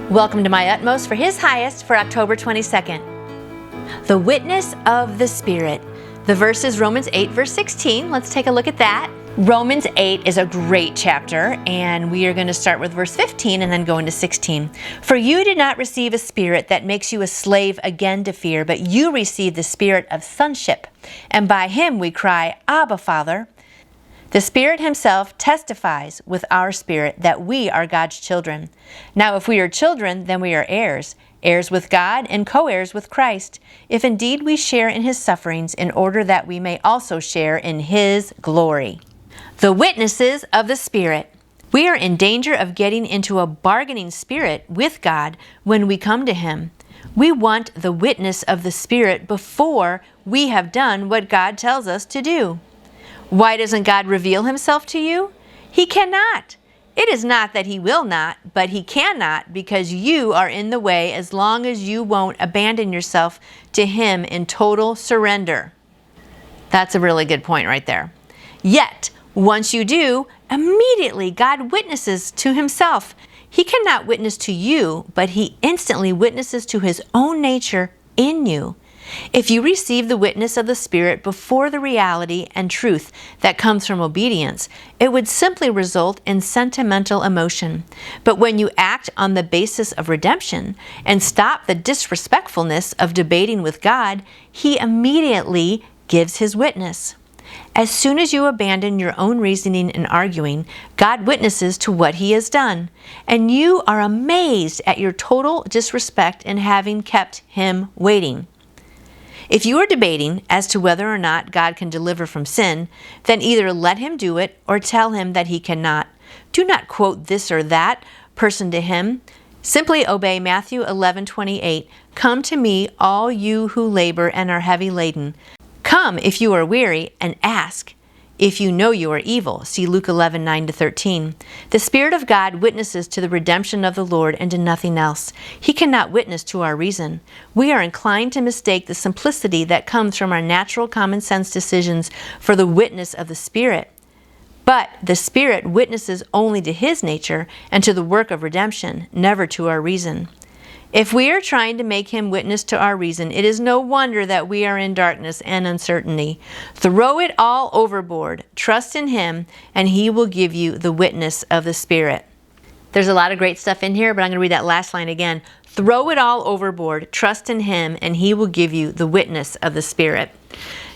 Welcome to My Utmost for His Highest for October 22nd. The witness of the Spirit. The verse is Romans 8, verse 16. Let's take a look at that. Romans 8 is a great chapter, and we are going to start with verse 15 and then go into 16. For you did not receive a spirit that makes you a slave again to fear, but you received the spirit of sonship, and by him we cry, Abba, Father. The Spirit Himself testifies with our spirit that we are God's children. Now, if we are children, then we are heirs, heirs with God and co-heirs with Christ, if indeed we share in His sufferings, in order that we may also share in His glory. The witnesses of the Spirit. We are in danger of getting into a bargaining spirit with God when we come to Him. We want the witness of the Spirit before we have done what God tells us to do. Why doesn't God reveal Himself to you? He cannot. It is not that He will not, but He cannot, because you are in the way as long as you won't abandon yourself to Him in total surrender. That's a really good point right there. Yet, once you do, immediately God witnesses to Himself. He cannot witness to you, but He instantly witnesses to His own nature in you. If you receive the witness of the Spirit before the reality and truth that comes from obedience, it would simply result in sentimental emotion. But when you act on the basis of redemption and stop the disrespectfulness of debating with God, He immediately gives His witness. As soon as you abandon your own reasoning and arguing, God witnesses to what He has done, and you are amazed at your total disrespect in having kept Him waiting. If you are debating as to whether or not God can deliver from sin, then either let Him do it or tell Him that He cannot. Do not quote this or that person to Him. Simply obey Matthew 11:28. Come to me, all you who labor and are heavy laden. Come if you are weary, and ask if you know you are evil. See Luke 11:9-13. The Spirit of God witnesses to the redemption of the Lord and to nothing else. He cannot witness to our reason. We are inclined to mistake the simplicity that comes from our natural common sense decisions for the witness of the Spirit. But the Spirit witnesses only to His nature and to the work of redemption, never to our reason. If we are trying to make Him witness to our reason, it is no wonder that we are in darkness and uncertainty. Throw it all overboard. Trust in Him, and He will give you the witness of the Spirit. There's a lot of great stuff in here, but I'm going to read that last line again. Throw it all overboard. Trust in Him, and He will give you the witness of the Spirit.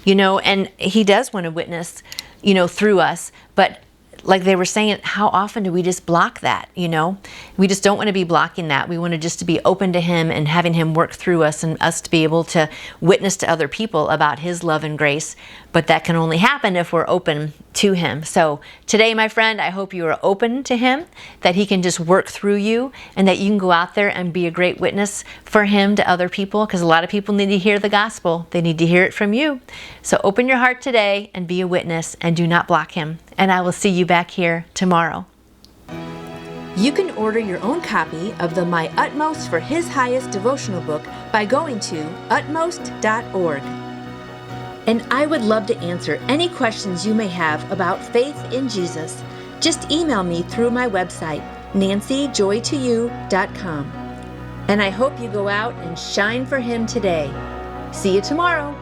And He does want to witness, through us, but like they were saying, how often do we just block that, We just don't want to be blocking that. We want to just to be open to Him and having Him work through us and us to be able to witness to other people about His love and grace. But that can only happen if we're open to Him. So today, my friend, I hope you are open to Him, that He can just work through you, and that you can go out there and be a great witness for Him to other people, because a lot of people need to hear the gospel. They need to hear it from you. So open your heart today and be a witness, and do not block Him. And I will see you back here tomorrow. You can order your own copy of the My Utmost for His Highest devotional book by going to utmost.org. And I would love to answer any questions you may have about faith in Jesus. Just email me through my website, nancyjoytoyou.com. And I hope you go out and shine for Him today. See you tomorrow.